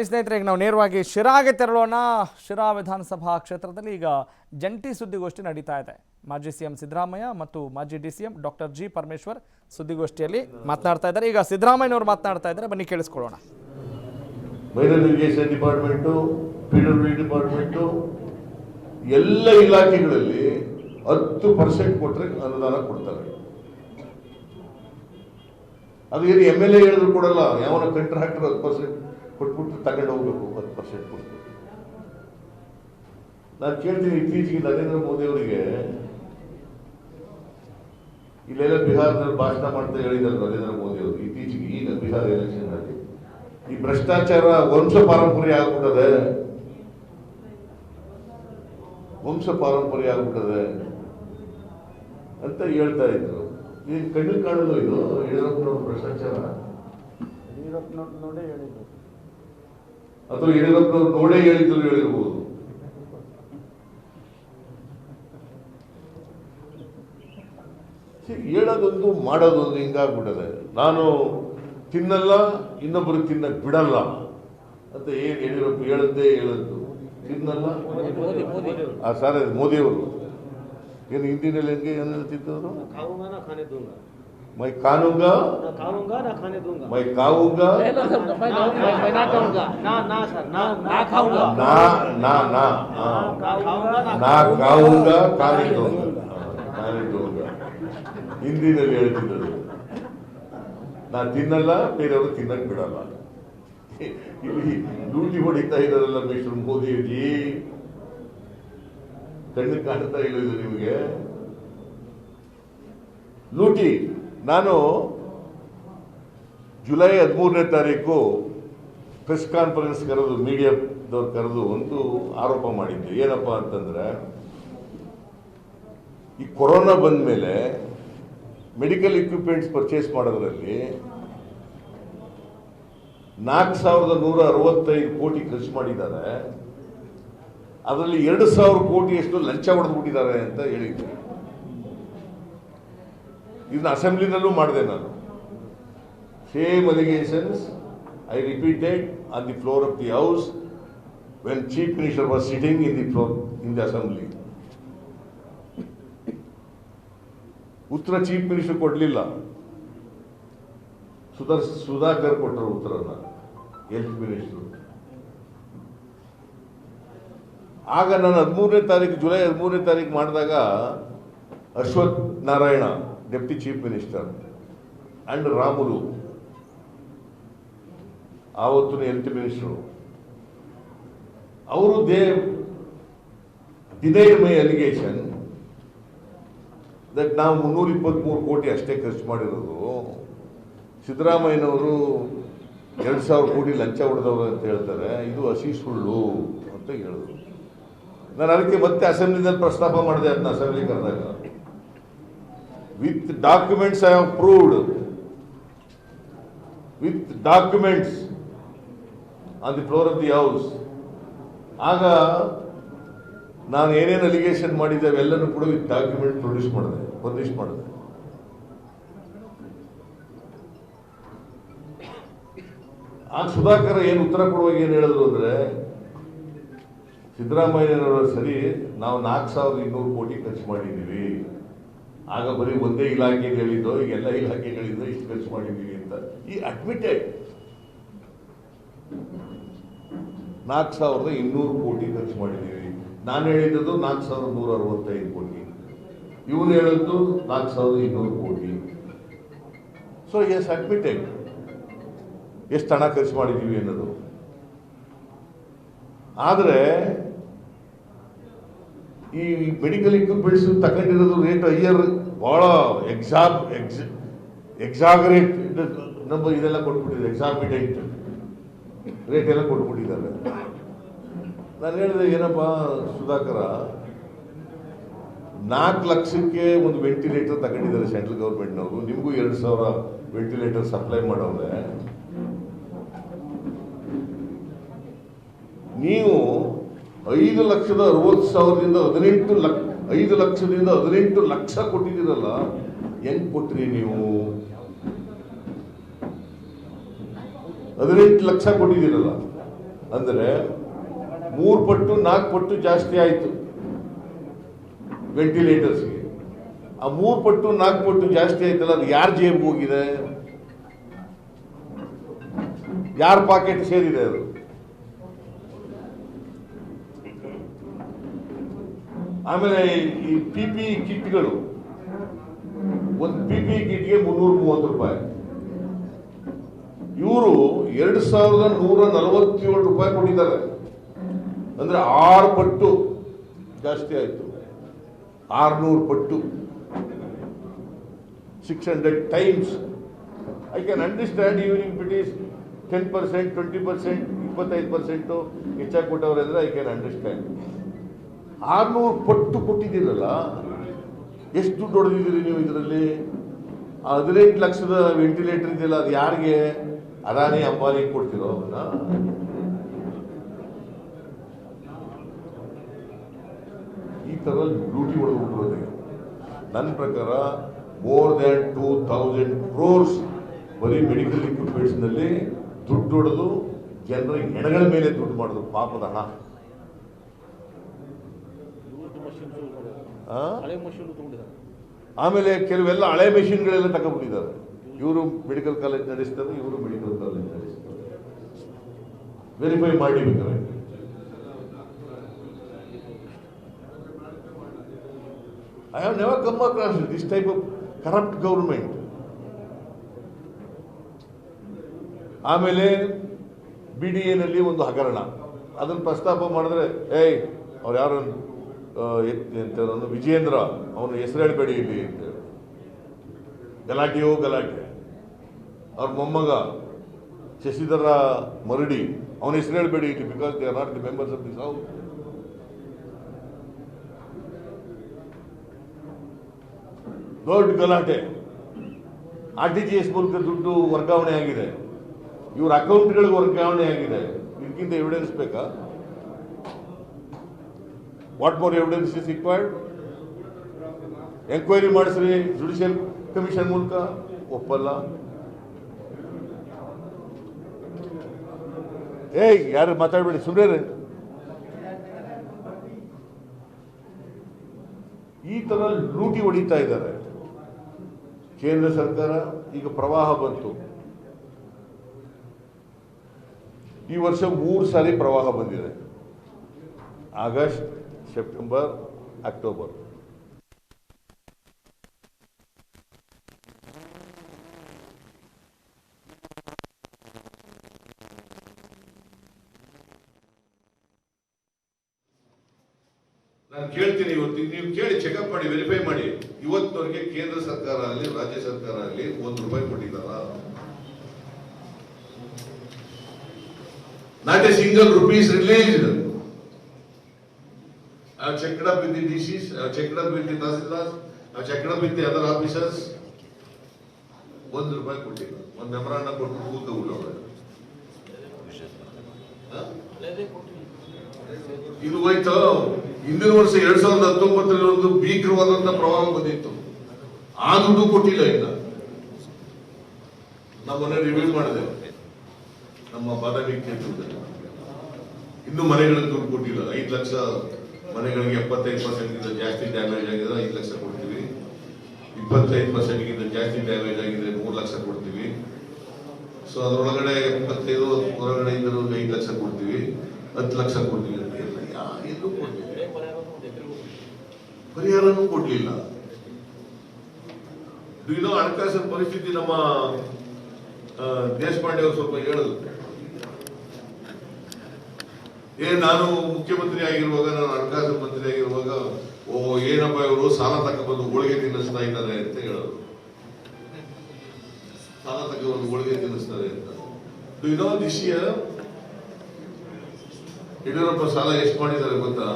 ಸ್ನೇಹಿತರೆ, ಈಗ ನಾವು ನೇರವಾಗಿ ಶಿರಾಗೆ ತೆರಳೋಣ. ಶಿರಾ ವಿಧಾನಸಭಾ ಕ್ಷೇತ್ರದಲ್ಲಿ ಈಗ ಜಂಟಿ ಸುದ್ದಿಗೋಷ್ಠಿ ನಡೀತಾ ಇದೆ. ಮಾಜಿ ಸಿಎಂ ಸಿದ್ದರಾಮಯ್ಯ ಮತ್ತು ಮಾಜಿ ಡಿಸಿಎಂ ಡಾಕ್ಟರ್ ಜಿ ಪರಮೇಶ್ವರ್ ಸುದ್ದಿಗೋಷ್ಠಿಯಲ್ಲಿ ಮಾತನಾಡ್ತಾ ಇದ್ದಾರೆ. ಈಗ ಸಿದ್ದರಾಮಯ್ಯನವರು ಮಾತನಾಡ್ತಾ ಇದ್ದಾರೆ, ಬನ್ನಿ ಕೇಳಿಸ್ಕೊಳ್ಳೋಣ. Minor irrigation department, PWD department, ಎಲ್ಲ ಇಲಾಖೆಗಳಲ್ಲಿ 10% ಕೊಟ್ಟರೆ ಅನುದಾನ ಕೊಡ್ತಾರೆ. ಅದು ಏನು MLA ಹೇಳಿದ್ರು ಕೊಡಲ್ಲ, ಯಾವನ ಕಾಂಟ್ರಾಕ್ಟರ್ 10% ಕೊಟ್ಬಿಟ್ಟು ತಗೊಂಡು ಹೋಗ್ಬೇಕು. 10% ಕೊಟ್ಟು ನಾನು ಕೇಳ್ತೀನಿ, ಇತ್ತೀಚೆಗೆ ನರೇಂದ್ರ ಮೋದಿ ಅವರಿಗೆ ಇಲ್ಲೆಲ್ಲ ಬಿಹಾರದಲ್ಲಿ ಭಾಷಣ ಮಾಡ್ತಾ ಹೇಳಿದ್ದಾರೆ ನರೇಂದ್ರ ಮೋದಿ ಅವರು ಇತ್ತೀಚೆಗೆ, ಈಗ ಬಿಹಾರ ಎಲೆಕ್ಷನ್ ಅಲ್ಲಿ ಈ ಭ್ರಷ್ಟಾಚಾರ ವಂಶ ಪಾರಂಪರ್ಯ ಆಗ್ಬಿಟ್ಟದೆ, ವಂಶ ಪಾರಂಪರ್ಯ ಆಗ್ಬಿಟ್ಟದೆ ಅಂತ ಹೇಳ್ತಾ ಇದ್ರು. ಈಗ ಕಣ್ಣು ಕಾಣಲು ಇದು ಯಡಿಯೂರಪ್ಪನವ್ರ ಭ್ರಷ್ಟಾಚಾರ, ನೋಡೇ ಹೇಳಿದ್ರು ಅಥವಾ ಯಡಿಯೂರಪ್ಪನವ್ರು ನೋಡೇ ಹೇಳಿದ್ರು ಹೇಳಿರ್ಬೋದು. ಹೇಳೋದೊಂದು ಮಾಡೋದೊಂದು ಹಿಂಗಾಗ್ಬಿಟ್ಟದೆ. ನಾನು ತಿನ್ನಲ್ಲ, ಇನ್ನೊಬ್ಬರು ತಿನ್ನಕ್ ಬಿಡಲ್ಲ ಅಂತ ಏನ್ ಯಡಿಯೂರಪ್ಪ ಹೇಳದ್ದೇ ಹೇಳದ್ದು. ತಿನ್ನಲ್ಲ ಸಾರಿ, ಮೋದಿಯವರು ಏನು ಹಿಂದಿನಲ್ಲಿ ಹೆಂಗೆ ಏನು ಹೇಳ್ತಿದ್ದವರು, ಮೈ ಕಾನೂಂಗಾ मैं खाऊंगा ನಾ ಕಾವುಂಗಾ ಕಾನೇ ದೂಂಗಾ ಹಿಂದಿನಲ್ಲಿ ಹೇಳ್ತಿದ್ದದು. ನಾ ತಿನ್ನಲ್ಲ, ಬೇರೆಯವರು ತಿನ್ನಕ್ ಬಿಡಲ್ಲ. ಇಲ್ಲಿ ಲೂಟಿ ಹೊಡಿತಾ ಇದ್ದಾರಲ್ಲ ಮಿಸ್ಟರ್ ಮೋದಿಜಿ, ಕಣ್ಣು ಕಾಣ್ತಾ ಇಲ್ಲ ನಿಮಗೆ ಲೂಟಿ. ನಾನು ಜುಲೈ 13ನೇ ತಾರೀಕು ಪ್ರೆಸ್ ಕಾನ್ಫರೆನ್ಸ್ ಕರೆದು, ಮೀಡಿಯಾದವ್ರು ಕರೆದು ಒಂದು ಆರೋಪ ಮಾಡಿದ್ದೆ. ಏನಪ್ಪಾ ಅಂತಂದ್ರೆ, ಈ ಕೊರೋನಾ ಬಂದ ಮೇಲೆ ಮೆಡಿಕಲ್ ಇಕ್ವಿಪ್ಮೆಂಟ್ಸ್ ಪರ್ಚೇಸ್ ಮಾಡೋದ್ರಲ್ಲಿ 4,165 ಕೋಟಿ ಖರ್ಚು ಮಾಡಿದ್ದಾರೆ. ಅದರಲ್ಲಿ 2,000 ಕೋಟಿಯಷ್ಟು ಲಂಚ ಹೊಡೆದ್ಬಿಟ್ಟಿದ್ದಾರೆ ಅಂತ ಹೇಳಿದ್ದೆ. ಇದನ್ನ ಅಸೆಂಬ್ಲಿನಲ್ಲೂ ಮಾಡಿದೆ ನಾನು. Same allegations I repeated on the floor of the house when chief minister was sitting in the floor in the assembly. ಉತ್ತರ ಚೀಫ್ ಮಿನಿಸ್ಟರ್ ಕೊಡ್ಲಿಲ್ಲ, ಸುಧಾಕರ್ ಕೊಟ್ಟರು ಉತ್ತರನ, ಹೆಲ್ತ್ ಮಿನಿಸ್ಟರ್. ಆಗ ನಾನು 13ನೇ ತಾರೀಕು, ಜುಲೈ 13ನೇ ತಾರೀಕು ಮಾಡಿದಾಗ Ashwath Narayana deputy chief minister and Ramulu ಆವತ್ತಿನ ಹೆಲ್ತ್ ಮಿನಿಸ್ಟರ್, ಅವರು ಡಿನೈಡ್ ಮೈ ಅಲಿಗೇಷನ್ ದಟ್ ನಾವು 323 ಕೋಟಿ ಅಷ್ಟೇ ಖರ್ಚು ಮಾಡಿರೋದು, ಸಿದ್ದರಾಮಯ್ಯನವರು 2,000 ಕೋಟಿ ಲಂಚ ಹೊಡೆದವರು ಅಂತ ಹೇಳ್ತಾರೆ, ಇದು ಹಸಿ ಸುಳ್ಳು ಅಂತ ಹೇಳಿದ್ರು. ನಾನು ಅದಕ್ಕೆ ಮತ್ತೆ ಅಸೆಂಬ್ಲಿನಲ್ಲಿ ಪ್ರಸ್ತಾಪ ಮಾಡಿದೆ. ಅದನ್ನ ಅಸೆಂಬ್ಲಿ ಕರೆದಾಗ with documents I have proved, with documents on the floor of the house. ಆಗ ನಾನು ಏನೇನು ಅಲಿಗೇಷನ್ ಮಾಡಿದ್ದೆ ಅವೆಲ್ಲನೂ ಕೂಡ ವಿತ್ ಡಾಕ್ಯುಮೆಂಟ್ ಪಬ್ಲಿಷ್ ಮಾಡಿದೆ. ಆಗ ಸುಧಾಕರ್ ಏನು ಉತ್ತರ ಕೊಡುವಾಗ ಏನು ಹೇಳಿದ್ರು ಅಂದ್ರೆ, ಸಿದ್ದರಾಮಯ್ಯನವರು ಸರಿ, ನಾವು 4,200 ಕೋಟಿ ಖರ್ಚು ಮಾಡಿದ್ದೀವಿ, ಆಗ ಬರೀ ಒಂದೇ ಇಲಾಖೆಗೆ ಹೇಳಿದ್ದು, ಈಗ ಎಲ್ಲ ಇಲಾಖೆಗಳಿಂದ ಇಷ್ಟು ಖರ್ಚು ಮಾಡಿದ್ದೀವಿ ಅಂತ ಈ ಅಡ್ಮಿಟೆಡ್. 4,200 ಕೋಟಿ ಖರ್ಚು ಮಾಡಿದ್ದೀವಿ. ನಾನು ಹೇಳಿದ್ದು 4,165 ಕೋಟಿ, ಇವನು ಹೇಳಿದ್ದು 4,200 ಕೋಟಿ. ಸೊ ಎಸ್ ಅಡ್ಮಿಟೆಡ್ ಎಷ್ಟು ಹಣ ಖರ್ಚು ಮಾಡಿದ್ದೀವಿ ಅನ್ನೋದು. ಆದರೆ ಈ ಮೆಡಿಕಲ್ ಇಕ್ವಿಪ್ಮೆಂಟ್ಸ್ ತಗೊಂಡಿರೋದು ರೇಟ್ ಹೈಯರ್, ಬಹಳ ಎಕ್ಸಾಗರೇಟ್ ನಮ್ಮ ಇದೆಲ್ಲ ಕೊಟ್ಬಿಟ್ಟಿದ್ದಾರೆ, ಎಕ್ಸಾಮಿಡೆಂಟ್ ರೇಟ್ ಎಲ್ಲ ಕೊಟ್ಬಿಟ್ಟಿದ್ದಾರೆ. ನಾನು ಹೇಳಿದೆ, ಏನಪ್ಪ ಸುಧಾಕರ, 4 ಲಕ್ಷಕ್ಕೆ ಒಂದು ವೆಂಟಿಲೇಟರ್ ತಗೊಂಡಿದ್ದಾರೆ ಸೆಂಟ್ರಲ್ ಗೌರ್ಮೆಂಟ್ನವರು, ನಿಮಗೂ 2,000 ವೆಂಟಿಲೇಟರ್ ಸಪ್ಲೈ ಮಾಡವ್ರೆ. ನೀವು 5,60,000ದಿಂದ 5 ಲಕ್ಷ ಕೊಟ್ಟಿದ್ದೀರಲ್ಲ, ಹೆಂಗ್ ಕೊಟ್ರಿ ನೀವು? 18 ಲಕ್ಷ ಕೊಟ್ಟಿದ್ದೀರಲ್ಲ, ಅಂದರೆ 3 ಪಟ್ಟು 4 ಪಟ್ಟು ಜಾಸ್ತಿ ಆಯಿತು ವೆಂಟಿಲೇಟರ್ಸ್ಗೆ. ಆ 3 ಪಟ್ಟು 4 ಪಟ್ಟು ಜಾಸ್ತಿ ಆಯ್ತಲ್ಲ, ಅದು ಯಾರ ಜೇಬಿಗೆ ಹೋಗಿದೆ, ಯಾರ ಪಾಕೆಟ್ ಸೇರಿದೆ ಅದು? ಆಮೇಲೆ ಈ PPE ಕಿಟ್ಗಳು, ಒಂದು PPE ಕಿಟ್ಗೆ 330 ರೂಪಾಯಿ. ಇವರು 2147 ರೂಪಾಯಿ ಕೊಟ್ಟಿದ್ದಾರೆ. ಅಂದ್ರೆ 6 ಪಟ್ಟು ಜಾಸ್ತಿ ಆಯ್ತು, 600 ಪಟ್ಟು, 600 times. I can understand even if it is 10%, 20%, 25% ಹೆಚ್ಚಾಗಿ ಕೊಟ್ಟವ್ರೆ ಅಂದ್ರೆ ಐ ಕ್ಯಾನ್ ಅಂಡರ್ಸ್ಟ್ಯಾಂಡ್. 600 ಪಟ್ಟು ಕೊಟ್ಟಿದ್ದೀರಲ್ಲ, ಎಷ್ಟು ದುಡ್ಡು ಹೊಡೆದಿದ್ದೀರಿ ನೀವು ಇದರಲ್ಲಿ? 18 ಲಕ್ಷದ ವೆಂಟಿಲೇಟರ್ ಇದೆಯಲ್ಲ, ಅದು ಯಾರಿಗೆ? ಅದಾನಿ ಅಂಬಾನಿ ಕೊಡ್ತಿರೋ ಅವನ್ನ? ಈ ತರ ಲೂಟಿ ಹೊಡೆದ್ಬಿಟ್ಟಿರೋದು ನನ್ನ ಪ್ರಕಾರ ಮೋರ್ ದ್ಯಾನ್ 2000 crores ಬರೀ ಮೆಡಿಕಲ್ ಇಕ್ವಿಪ್ಮೆಂಟ್ಸ್ ನಲ್ಲಿ ದುಡ್ಡು ಹೊಡೆದು ಜನರ ಹೆಣಗಳ ಮೇಲೆ ದುಡ್ಡು ಮಾಡೋದು, ಪಾಪದ ಹಣ. ಆಮೇಲೆ ಕೆಲವೆಲ್ಲ ಹಳೆ ಮೆಷಿನ್ಗಳೆಲ್ಲ ತಗೊಂಡ್ಬಿಟ್ಟಿದ್ದಾರೆ. ಇವರು ಮೆಡಿಕಲ್ ಕಾಲೇಜ್ ನಡೆಸ್ತಾರೆ, ಇವರು ಮೆಡಿಕಲ್ ಕಾಲೇಜ್ ನಡೆಸ್ತಾರೆ. ವೆರಿಫೈ ಮಾಡಿ ಬೇಕಾದ್ರೆ. I have never come across this type of corrupt government. ಆಮೇಲೆ BDA ನಲ್ಲಿ ಒಂದು ಹಗರಣ, ಅದನ್ನು ಪ್ರಸ್ತಾಪ ಮಾಡಿದ್ರೆ ಅವ್ರು ಯಾರು ವಿಜಯೇಂದ್ರ, ಅವನು ಹೆಸರು ಹೇಳ್ಬೇಡಿ ಇಲ್ಲಿ ಅಂತ ಗಲಾಟೆಯೋ ಗಲಾಟೆ. ಅವ್ರ ಮೊಮ್ಮಗ ಶಶಿಧರ ಮರಡಿ, ಅವನ ಹೆಸರು ಹೇಳ್ಬೇಡಿ ಇಲ್ಲಿ, because they are not the members of this house. ದೊಡ್ಡ ಗಲಾಟೆ. RTGS ಮೂಲಕ ದುಡ್ಡು ವರ್ಗಾವಣೆ ಆಗಿದೆ, ಇವ್ರ ಅಕೌಂಟ್ಗಳಿಗೆ ವರ್ಗಾವಣೆ ಆಗಿದೆ. ಇದಕ್ಕಿಂತ ಎವಿಡೆನ್ಸ್ ಬೇಕಾ? What more evidence is required? Enquiry ಮಾಡಿಸ್ರಿ ಜುಡಿಷಿಯಲ್ ಕಮಿಷನ್ ಮೂಲಕ. ಒಪ್ಪಲ್ಲ. ಯಾರು ಮಾತಾಡ್ಬೇಡಿ, ಸುಮ್ಮನೆ. ಈ ತರ ಲೂಟಿ ಹೊಡಿತಾ ಇದ್ದಾರೆ ಕೇಂದ್ರ ಸರ್ಕಾರ. ಈಗ ಪ್ರವಾಹ ಬಂತು, ಈ ವರ್ಷ 3 ಸಾರಿ ಪ್ರವಾಹ ಬಂದಿದೆ, ಆಗಸ್ಟ್, ಸೆಪ್ಟೆಂಬರ್, ಅಕ್ಟೋಬರ್. ನಾನು ಕೇಳ್ತೀನಿ, ಇವತ್ತು ನೀವು ಕೇಳಿ, ಚೆಕಪ್ ಮಾಡಿ, ವೆರಿಫೈ ಮಾಡಿ. ಇವತ್ತವರೆಗೆ ಕೇಂದ್ರ ಸರ್ಕಾರ ಆಗಲಿ ರಾಜ್ಯ ಸರ್ಕಾರ ಆಗಲಿ ₹1 ಕೊಟ್ಟಿದ್ದಾರ? Not a single rupees released. I have checked up with the DCs, I have checked up with the Tahsildars, I have checked up with the other officers. ₹1 ಕೊಟ್ಟಿಲ್ಲ. ಒಂದು ಮೆಮೊರಾಂಡಂ ಕೊಟ್ಟು ಕೂತು ಬಿಡೋರು. ಇದು ಹೋಯ್ತು. ಹಿಂದಿನ ವರ್ಷ 2019 ಒಂದು ಭೀಕರವಾದಂತಹ ಪ್ರವಾಹ ಬಂದಿತ್ತು, ಆ ದುಡ್ಡು ಕೊಟ್ಟಿಲ್ಲ. ಇನ್ನ ನಮ್ಮನ್ನ ರಿವ್ಯೂ ಮಾಡಿದೆ, ನಮ್ಮ ಬಾದಾಮಿ ಕ್ಷೇತ್ರದಲ್ಲಿ ಇನ್ನು ಮನೆಗಳಿಗೆ ದುಡ್ಡು ಕೊಟ್ಟಿಲ್ಲ. 5 ಲಕ್ಷ ಮನೆಗಳಿಗೆ 75% ಜಾಸ್ತಿ ಡ್ಯಾಮೇಜ್ ಆಗಿದೆ, 5 ಲಕ್ಷ ಕೊಡ್ತೀವಿ. 25% ಜಾಸ್ತಿ ಡ್ಯಾಮೇಜ್ ಆಗಿದೆ, 3 ಲಕ್ಷ ಕೊಡ್ತೀವಿ. ಸೊ ಅದರೊಳಗಡೆ 75 ಹೊರಗಡೆ ಇದ್ದರೂ 5 ಲಕ್ಷ ಕೊಡ್ತೀವಿ, 10 ಲಕ್ಷ ಕೊಡ್ತೀವಿ ಅಂತ ಎಲ್ಲೂ ಕೊಡ್ತೀವಿ. ಪರಿಹಾರನೂ ಕೊಡ್ಲಿಲ್ಲ. ಇನ್ನು ಹಣಕಾಸಿನ ಪರಿಸ್ಥಿತಿ ನಮ್ಮ ದೇಶಪಾಂಡೆ ಅವರು ಸ್ವಲ್ಪ ಹೇಳಿದ್ರು. ನಾನು ಮುಖ್ಯಮಂತ್ರಿ ಆಗಿರುವಾಗ, ನಾನು ಹಣಕಾಸು ಮಂತ್ರಿ ಆಗಿರುವಾಗ, ಏನಪ್ಪ ಇವರು ಸಾಲ ತಗೊಂಡ್ಬಂದು ಹೋಳಿಗೆ ತಿನ್ನಿಸ್ತಾ ಇದ್ದಾರೆ ಅಂತ ಹೇಳೋರು. ಸಾಲ ತಗೊಂಡ್ಬಂದು ಹೋಳಿಗೆ ತಿನ್ನಿಸ್ತಾರೆ ಅಂತ. ದಿಸ್ ಇಯರ್ ಯಡಿಯೂರಪ್ಪ ಸಾಲ ಎಷ್ಟು ಮಾಡಿದ್ದಾರೆ ಗೊತ್ತಾ?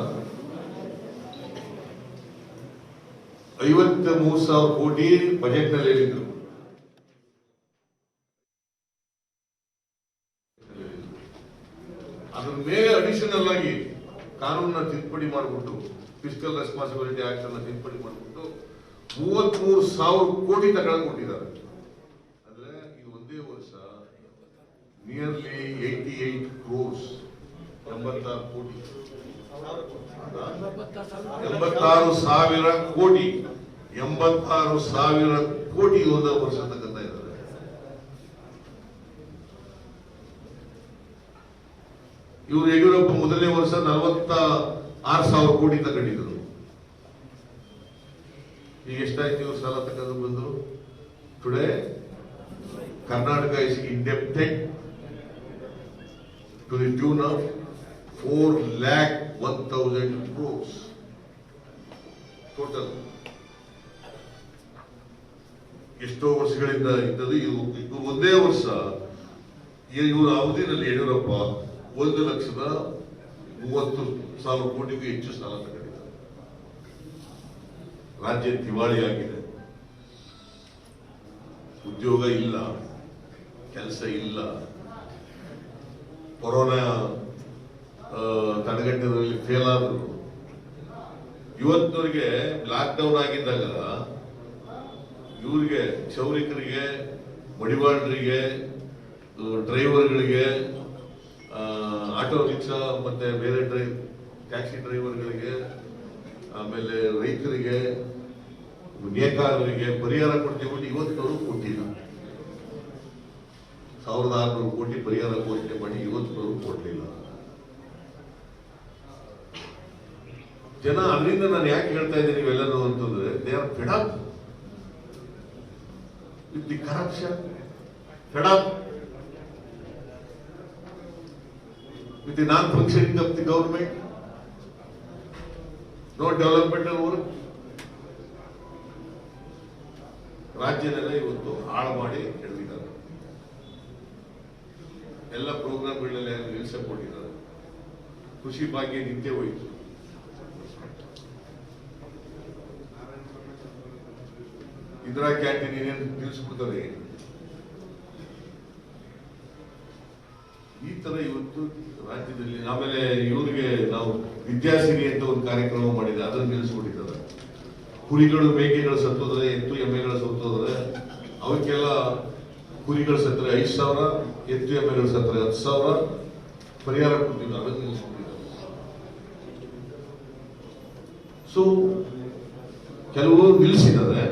53,000 ಕೋಟಿ ಬಜೆಟ್ ನಲ್ಲಿ ಹೇಳಿದ್ರು. ಅದ್ರ ಮೇಲೆ ಅಡಿಷನಲ್ ಆಗಿ ಕಾನೂನನ್ನ ತಿದ್ದುಪಡಿ ಮಾಡಿಬಿಟ್ಟು, ಫಿಸ್ಕಲ್ ರೆಸ್ಪಾನ್ಸಿಬಿಲಿಟಿ ಆಕ್ಟ್ ಅನ್ನ ತಿದ್ದುಪಡಿ ಮಾಡಿಬಿಟ್ಟು 33,000 ಕೋಟಿ ತಗೊಳ್ಕೊಂಡಿದ್ದಾರೆ. ಅಂದ್ರೆ ಇದು ಒಂದೇ ವರ್ಷ ನಿಯರ್ಲಿ 88 crores 86 ಕೋಟಿ 86,000 ಕೋಟಿ 86,000 ಕೋಟಿ ಒಂದು ವರ್ಷ ತಗೊಂತ ಇದ್ದಾರೆ. ಇವರು ಯಡಿಯೂರಪ್ಪ ಮೊದಲನೇ ವರ್ಷ 46,000 ಕೋಟಿ ತಗೊಂಡಿದ್ರು. ಈಗ ಎಷ್ಟಾಯ್ತು ಇವರು ಸಾಲ ತಗೊಂಡು ಬಂದ್ರು? Today Karnataka is indebted to the tune of 4,01,000 crores total. ಎಷ್ಟೋ ವರ್ಷಗಳಿಂದ ಇದ್ದದ್ದು ಇದು ಒಂದೇ ವರ್ಷ ಇವರ ಅವಧಿಯಲ್ಲಿ ಯಡಿಯೂರಪ್ಪ 1,30,30,000 ಕೋಟಿಗೂ ಹೆಚ್ಚು ಸಾಲ ತಗೊಂಡಿದ್ದಾರೆ. ರಾಜ್ಯ ದಿವಾಳಿಯಾಗಿದೆ, ಉದ್ಯೋಗ ಇಲ್ಲ, ಕೆಲಸ ಇಲ್ಲ, ಕೊರೋನಾ ತಡೆಗಟ್ಟದಲ್ಲಿ ಫೇಲ್ ಆದ್ರು. ಇವತ್ತಿನವರಿಗೆ ಲಾಕ್ ಡೌನ್ ಆಗಿದ್ದಾಗ ಇವರಿಗೆ ಕ್ಷೌರಿಕರಿಗೆ, ಮಡಿವಾಳರಿಗೆ, ಡ್ರೈವರ್ಗಳಿಗೆ, ಆಟೋ ರಿಕ್ಷಾ ಮತ್ತೆ ಬೇರೆ ಟ್ಯಾಕ್ಸಿ ಡ್ರೈವರ್ಗಳಿಗೆ, ಆಮೇಲೆ ರೈತರಿಗೆ, ನೇಕಾರರಿಗೆ ಪರಿಹಾರ ಕೊಡ್ತೀವಿ. ಇವತ್ತಿನವರು ಕೊಟ್ಟಿಲ್ಲ. 1,600 ಕೋಟಿ ಪರಿಹಾರ ಘೋಷಣೆ ಮಾಡಿ ಇವತ್ತಿನವರು ಕೊಡಲಿಲ್ಲ. ಜನ ಅದರಿಂದ ನಾನು ಯಾಕೆ ಹೇಳ್ತಾ ಇದ್ದೀನಿ ನೀವೆಲ್ಲರೂ ಅಂತಂದ್ರೆ, they are fed up with the corruption, fed up with the non functioning of the government, no developmental work. ರಾಜ್ಯದಲ್ಲೇ ಇವತ್ತು ಹಾಳು ಮಾಡಿ ಹಿಡಿದಿದ್ದಾರೆ. ಎಲ್ಲ ಪ್ರೋಗ್ರಾಮ್ಗಳನ್ನೆಲ್ಲ ನಿಲ್ಲಿಸಿಕೊಂಡಿದ್ದಾರೆ. ಕೃಷಿ ಭಾಗ್ಯ ನಿತ್ಯ ಹೋಯಿತು. ಇಂದಿರಾ ಕ್ಯಾಂಟೀನ್ ಏನೇನು ನಿಲ್ಲಿಸ್ಬಿಡ್ತಾರೆ. ಈ ತರ ಇವತ್ತು ರಾಜ್ಯದಲ್ಲಿ. ಆಮೇಲೆ ಇವರಿಗೆ ನಾವು ವಿದ್ಯಾಸಿರಿ ಅಂತ ಒಂದು ಕಾರ್ಯಕ್ರಮ ಮಾಡಿದೆ, ಅದನ್ನು ನಿಲ್ಲಿಸ್ಬಿಟ್ಟಿದ್ದಾರೆ. ಕುರಿಗಳು ಮೇಕೆಗಳು ಸತ್ತೋದ್ರೆ, ಎತ್ತು ಎಮ್ಮೆಗಳು ಸತ್ತೋದ್ರೆ ಅವಕ್ಕೆಲ್ಲ ಕುರಿಗಳು ಸತ್ತರೆ 5,000, ಎತ್ತು ಎಮ್ಮೆಗಳು ಸತ್ತರೆ 10,000 ಪರಿಹಾರ ಕೊಡ್ತಿದ್ರು. ಅದನ್ನು ನಿಲ್ಲಿಸ್ಬಿಟ್ಟಿದ್ದಾರೆ. ಸೊ ಕೆಲವು ನಿಲ್ಲಿಸಿದ್ದಾರೆ,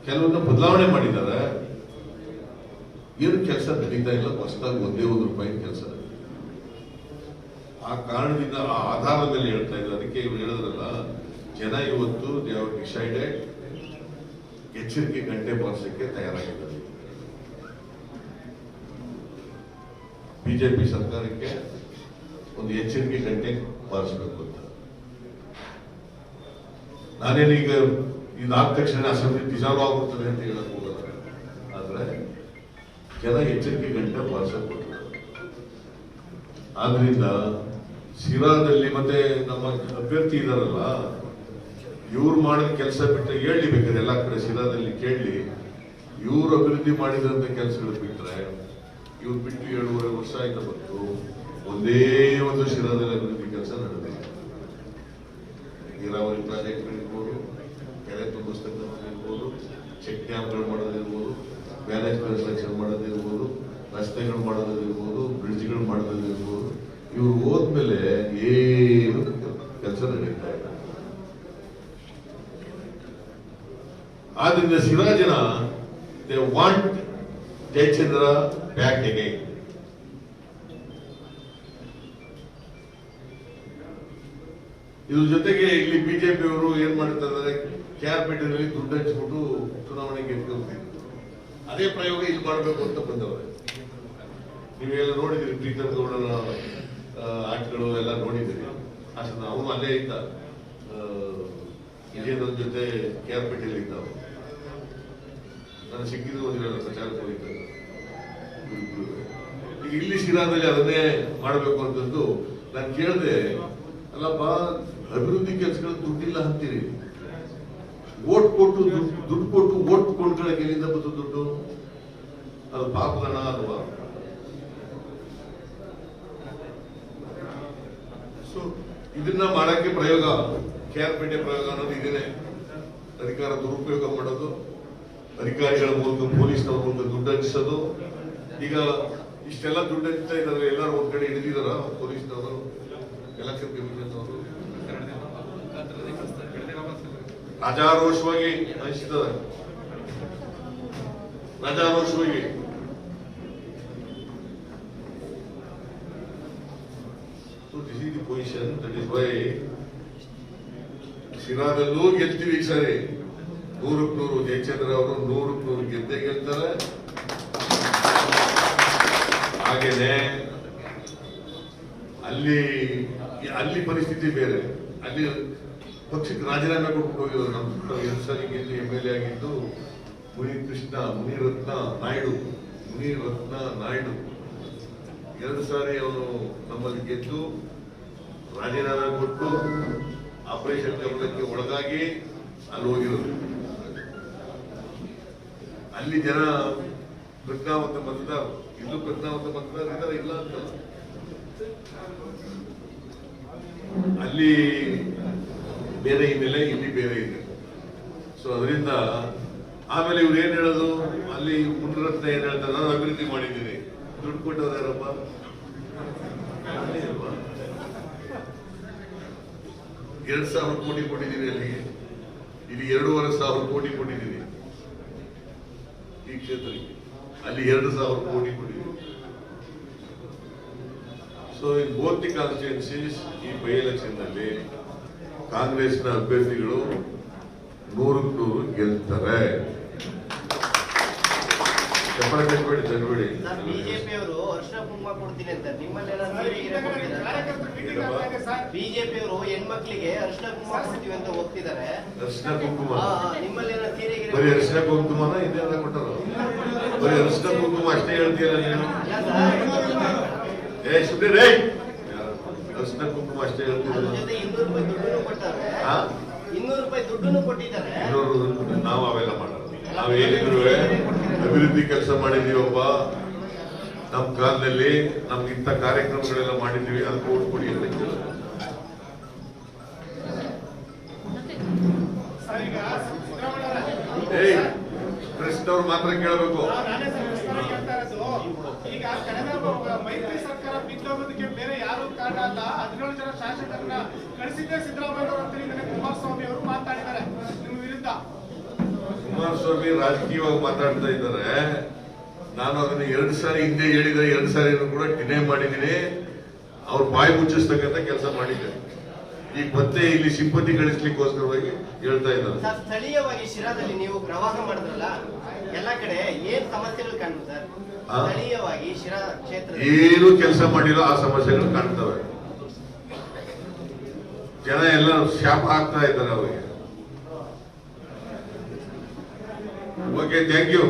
ಕೆಲವನ್ನ ಬದಲಾವಣೆ ಮಾಡಿದ್ದಾರೆ. ಏನು ಕೆಲಸ ನಡೀತಾ ಇಲ್ಲ. ಹೊಸದಾಗಿ ಒಂದೇ ರೂಪಾಯಿ ಕೆಲಸ. ಆ ಕಾರಣದಿಂದ ಆ ಆಧಾರದ ಮೇಲೆ ಹೇಳ್ತಾ ಇದ್ದಾರೆ. ಅದಕ್ಕೆ ಇವ್ರು ಹೇಳಿದ್ರಲ್ಲ, ಜನ ಇವತ್ತು ದೇ ಹ್ಯಾವ್ ಡಿಸೈಡೆಡ್ ಎಚ್ಚರಿಕೆ ಗಂಟೆ ಬಾರಿಸಕ್ಕೆ ತಯಾರಾಗಿದ್ದಾರೆ. ಬಿಜೆಪಿ ಸರ್ಕಾರಕ್ಕೆ ಒಂದು ಎಚ್ಚರಿಕೆ ಗಂಟೆ ಬಾರಿಸಬೇಕು ಅಂತ. ನಾನೇನೀಗ ಇದಾದ ತಕ್ಷಣ ಅಸೆಂಬ್ಲಿ ಡಿಸಾಲ್ವ್ ಆಗುತ್ತದೆ ಅಂತ ಹೇಳಕ್ ಹೋಗಲ್ಲ. ಆದ್ರೆ ಜನ ಎಚ್ಚರಿಕೆ ಗಂಟೆ ಬಾರಿಸಕ್ ಕೊಟ್ಟಿದ್ದಾರೆ. ಆದ್ರಿಂದ ಶಿರಾದಲ್ಲಿ ಮತ್ತೆ ನಮ್ಮ ಅಭ್ಯರ್ಥಿ ಇದಾರಲ್ಲ, ಇವ್ರು ಮಾಡಿದ ಕೆಲಸ ಬಿಟ್ಟರೆ ಹೇಳಿ ಬೇಕಾದ್ರೆ ಎಲ್ಲಾ ಕಡೆ ಶಿರಾದಲ್ಲಿ ಕೇಳಿ. ಇವ್ರು ಅಭಿವೃದ್ಧಿ ಮಾಡಿದಂತ ಕೆಲಸಗಳು ಬಿಟ್ರೆ, ಇವ್ರು ಬಿಟ್ಟು 7.5 ವರ್ಷ ಆಯ್ತು ಬಂತು, ಒಂದೇ ಒಂದು ಶಿರಾದಲ್ಲಿ ಅಭಿವೃದ್ಧಿ ಕೆಲಸ ನಡೆದಿದೆ. ನೀರಾವರಿ ಪ್ರಾಜೆಕ್ಟ್ಗಳಿರ್ಬೋದು, ಕೆರೆ ತುಂಬಿಸ್ತಕ್ಕಂಥದ್ದಿರ್ಬೋದು, ಚೆಕ್ ಡ್ಯಾಮ್ಗಳು ಮಾಡೋದಿರ್ಬೋದು, ಬ್ಯಾರೇಜ್ ಕನ್ಸ್ಟ್ರಕ್ಷನ್ ಮಾಡೋದಿರ್ಬೋದು, ರಸ್ತೆಗಳು ಮಾಡೋದಿರ್ಬೋದು, ಬ್ರಿಡ್ಜ್ಗಳು ಮಾಡೋದಿರ್ಬೋದು, ಇವ್ರು ಹೋದ್ಮೇಲೆ ಏನು ಕೆಲಸ ನಡೀತಾ ಇಲ್ಲ. ಆದ್ರಿಂದ ಶಿರಾ ಜನ they want Jayachandra back again. ಇದ್ರ ಜೊತೆಗೆ ಇಲ್ಲಿ ಬಿಜೆಪಿಯವರು ಏನ್ ಮಾಡ್ತಾ ಇದ್ದಾರೆ, ಕ್ಯಾಬಿನೆಟ್ನಲ್ಲಿ ದುಡ್ಡು ಹಂಚ್ಬಿಟ್ಟು ಚುನಾವಣೆಗೆ ಗೆದ್ಕೊಳ್ತಿದ್ರು. ಅದೇ ಪ್ರಯೋಗ ಇಲ್ಲಿ ಮಾಡಬೇಕು ಅಂತ ಬಂದವರು. ನೀವೆಲ್ಲ ನೋಡಿದಿರಿ, ಪ್ರೀತಮ್ ಗೌಡರ ಆಟಗಳು ಎಲ್ಲ ನೋಡಿದಿರಿ. ಅವನು ಅಲ್ಲೇ ಇದ್ದ, ವಿಜಯೇಂದ್ರ ಜೊತೆ ಕ್ಯಾಬಿನೆಟ್ ಇದ್ದವು. ನಾನು ಸಿಕ್ಕಿದ್ರು ಒಂದಿರಲ್ಲ, ಪ್ರಚಾರಕ್ಕೆ ಹೋಗಿದ್ದ. ಈಗ ಇಲ್ಲಿ ಶಿರಾದಲ್ಲಿ ಅದನ್ನೇ ಮಾಡಬೇಕು ಅಂತಂದು ನಾನು ಕೇಳಿದೆ. ಅಲ್ಲಪ್ಪ, ಅಭಿವೃದ್ಧಿ ಕೆಲಸಗಳು ದುಡ್ಡಿಲ್ಲ ಅಂತೀರಿ, ಓಟ್ ಕೊಟ್ಟು ದುಡ್ಡು ಕೊಟ್ಟು ಓಟ್ ಕೊಂಡ್ಕೊಳ್ಳೋಕೆ ಎಲ್ಲಿಂದ ಬಂತು ದುಡ್ಡು? ಅದು ಪಾಪಗಣ ಅಲ್ವಾ? ಸೊ ಇದನ್ನ ಮಾಡಕ್ಕೆ ಪ್ರಯೋಗ, ಕೆಆರ್ಪೇಟೆ ಪ್ರಯೋಗ ಅನ್ನೋದು ಇದೇನೆ. ಅಧಿಕಾರ ದುರುಪಯೋಗ ಮಾಡೋದು, ಅಧಿಕಾರಿಗಳ ಮೂಲಕ, ಪೊಲೀಸ್ನವ್ರ ಮೂಲಕ ದುಡ್ಡು ಹಂಚಿಸೋದು. ಈಗ ಇಷ್ಟೆಲ್ಲ ದುಡ್ಡು ಹಂಚ್ತಾ ಇದ್ದಾರೆ, ಎಲ್ಲರೂ ಒಂದ್ ಕಡೆ ಹಿಡಿದಿದಾರ ಪೊಲೀಸ್ನವರು, ಎಲೆಕ್ಷನ್ ಕಮಿಷನ್ ಅವರು ರಾಜಾರೋಷವಾಗಿ ಹಂಚಿದ್ದಾರೆ, ರಾಜಾರೋಷವಾಗಿ. So this is the position, that is why ಶಿರಾದಲ್ಲೂ ಗೆಲ್ತೀವಿ ಈ ಸರಿ 100% ಜಯಚಂದ್ರ ಅವರು 100% ಗೆದ್ದೇ ಗೆಲ್ತಾರೆ. ಹಾಗೇನೆ ಅಲ್ಲಿ ಪರಿಸ್ಥಿತಿ ಬೇರೆ, ಅಲ್ಲಿ ಪಕ್ಷಕ್ಕೆ ರಾಜೀನಾಮೆ ಕೊಟ್ಟು ಹೋಗಿರೋದು. ನಮ್ಮ 2 ಸಾರಿ ಗೆದ್ದು MLA ಆಗಿದ್ದು ಮುನಿರತ್ನ ನಾಯ್ಡು 2 ಸಾರಿ ಅವನು ನಮ್ಮಲ್ಲಿ ಗೆದ್ದು ರಾಜೀನಾಮೆ ಕೊಟ್ಟು ಆಪರೇಷನ್ ಕಮಲಕ್ಕೆ ಒಳಗಾಗಿ ಅಲ್ಲಿ ಹೋಗಿರೋದು. ಅಲ್ಲಿ ಜನ ಪ್ರಜ್ಞಾವಂತ ಮತದಾರ, ಇಲ್ಲೂ ಪ್ರಜ್ಞಾವಂತ ಮತದಾರ ಇದ್ದಾರೆ, ಇಲ್ಲ ಅಂತ. ಅಲ್ಲಿ ಬೇರೆ ಹಿನ್ನೆಲೆ, ಇಲ್ಲಿ ಬೇರೆ ಇದೆ. ಸೊ ಅದರಿಂದ ಆಮೇಲೆ ಇವ್ರು ಏನ್ ಹೇಳೋದು, ಅಲ್ಲಿ ಮುನಿರತ್ನ ಏನ್ ಹೇಳ್ತಾರೆ, ನಾನು ಅಭಿವೃದ್ಧಿ ಮಾಡಿದ್ದೀನಿ, ದುಡ್ಡು ಕೊಟ್ಟವ್ರು ಯಾರಪ್ಪ? 2,000 ಕೋಟಿ ಕೊಟ್ಟಿದ್ದೀನಿ ಅಲ್ಲಿಗೆ, ಇಲ್ಲಿ 2,500 ಕೋಟಿ ಕೊಟ್ಟಿದ್ದೀನಿ ಈ ಕ್ಷೇತ್ರಕ್ಕೆ, ಅಲ್ಲಿ 2,000 ಕೋಟಿ ಕೊಟ್ಟಿದ್ದೀನಿ. So in both the constituencies ಈ ಬೈ ಎಲೆಕ್ಷನ್ ನಲ್ಲಿ ಕಾಂಗ್ರೆಸ್ನ ಅಭ್ಯರ್ಥಿಗಳು 100% ಗೆಲ್ತಾರೆ. ಚಂದ್ರಬೇಡಿ ಬಿಜೆಪಿಯವರು ಅರ್ಶನ ಕುಂಕುಮ ಕೊಡ್ತೀನಿ ಅಂತ ನಿಮ್ಮಲ್ಲೆಲ್ಲ ಬಿಜೆಪಿಯವರು ಹೆಣ್ಮಕ್ಳಿಗೆ ಅರ್ಶನ ಕುಂಕುಮ ಕೊಡ್ತೀವಿ ಅಂತ ಹೋಗ್ತಿದ್ದಾರೆ. ಅರ್ಶನ ಕುಂಕುಮ ನಿಮ್ಮಲ್ಲೆಲ್ಲ ಸೀರೆ ಬರೀ ಅರ್ಶನ ಕುಂಕುಮನ ಇದೆಲ್ಲ ಕೊಟ್ಟರು, ಬರೀ ಅರ್ಶನ ಕುಂಕುಮ ಅಷ್ಟೇ ಹೇಳ್ತೀರ ನೀನು. ಸುಮ್ಮನೆ ಅರ್ಶನ ಕುಂಕುಮ ಅಷ್ಟೇ ಹೇಳ್ತೀರ. ಜೊತೆ 200 ರೂಪಾಯಿ ದುಡ್ಡು ಕೊಟ್ಟಾರೆ, 200 ರೂಪಾಯಿ ದುಡ್ಡು ಕೊಟ್ಟಿದ್ದಾರೆ. ನಾವು ಅವೆಲ್ಲ ಮಾಡೋದು, ನಾವೇನಿದ್ರು ಅಭಿವೃದ್ಧಿ ಕೆಲಸ ಮಾಡಿದೀವಪ್ಪ, ನಮ್ಮ ಕಾಲದಲ್ಲಿ ನಮ್ಗೆ ಇಂಥ ಕಾರ್ಯಕ್ರಮಗಳೆಲ್ಲ ಮಾಡಿದೀವಿ, ಅದಕ್ಕೆ ಓಟ್ ಕೊಡಿ ಅಂತ ಕೇಳೋದು. ಪ್ರೆಸ್ನವ್ರು ಮಾತ್ರ ಕೇಳಬೇಕು. ಈಗ ಕಳೆದ ಮೈತ್ರಿ ಸರ್ಕಾರ ಬಿದ್ದೋಗೋದಕ್ಕೆ ಬೇರೆ ಯಾರು ಕಾರಣ ಅಲ್ಲ, 17 ಜನ ಶಾಸಕರನ್ನ ಕಳಿಸಿದ್ದೇ ಸಿದ್ದರಾಮಯ್ಯ ಅವರು ಅಂತ ಹೇಳಿದ್ದಾರೆ. ಕುಮಾರಸ್ವಾಮಿ ಅವರು ಮಾತಾಡಿದ್ದಾರೆ ನಿಮ್ಮ ವಿರುದ್ಧ. ಕುಮಾರಸ್ವಾಮಿ ರಾಜಕೀಯವಾಗಿ ಮಾತಾಡ್ತಾ ಇದ್ದಾರೆ. ನಾನು ಅದನ್ನ 2 ಸಾರಿ ಹಿಂದೆ ಹೇಳಿದ್ರೆ 2 ಸಾರಿ ಕೂಡ ಡಿನೇ ಮಾಡಿದ್ದೀನಿ. ಅವ್ರು ಬಾಯಿ ಮುಚ್ಚಿಸ್ತಕ್ಕಂಥ ಕೆಲಸ ಮಾಡಿದ್ದಾರೆ. ಈಗ ಮತ್ತೆ ಇಲ್ಲಿ ಸಿಂಪತಿ ಗಳಿಸ್ಲಿಕ್ಕೋಸ್ಕರವಾಗಿ ಹೇಳ್ತಾ ಇದ್ದಾರೆ. ಸ್ಥಳೀಯವಾಗಿ ಶಿರಾದಲ್ಲಿ ನೀವು ಪ್ರವಾಸ ಮಾಡಿದ್ರಲ್ಲ, ಎಲ್ಲ ಕಡೆ ಏನ್ ಸಮಸ್ಯೆಗಳು ಕಂಡು ಸರ್? ಸ್ಥಳೀಯವಾಗಿ ಶಿರಾ ಕ್ಷೇತ್ರ ಏನು ಕೆಲಸ ಮಾಡಿಲ್ಲ, ಆ ಸಮಸ್ಯೆಗಳು ಕಾಣ್ತವೆ. ಜನ ಎಲ್ಲ ಶಾಪ ಹಾಕ್ತಾ ಇದ್ದಾರೆ ಅವರಿಗೆ. Okay, thank you.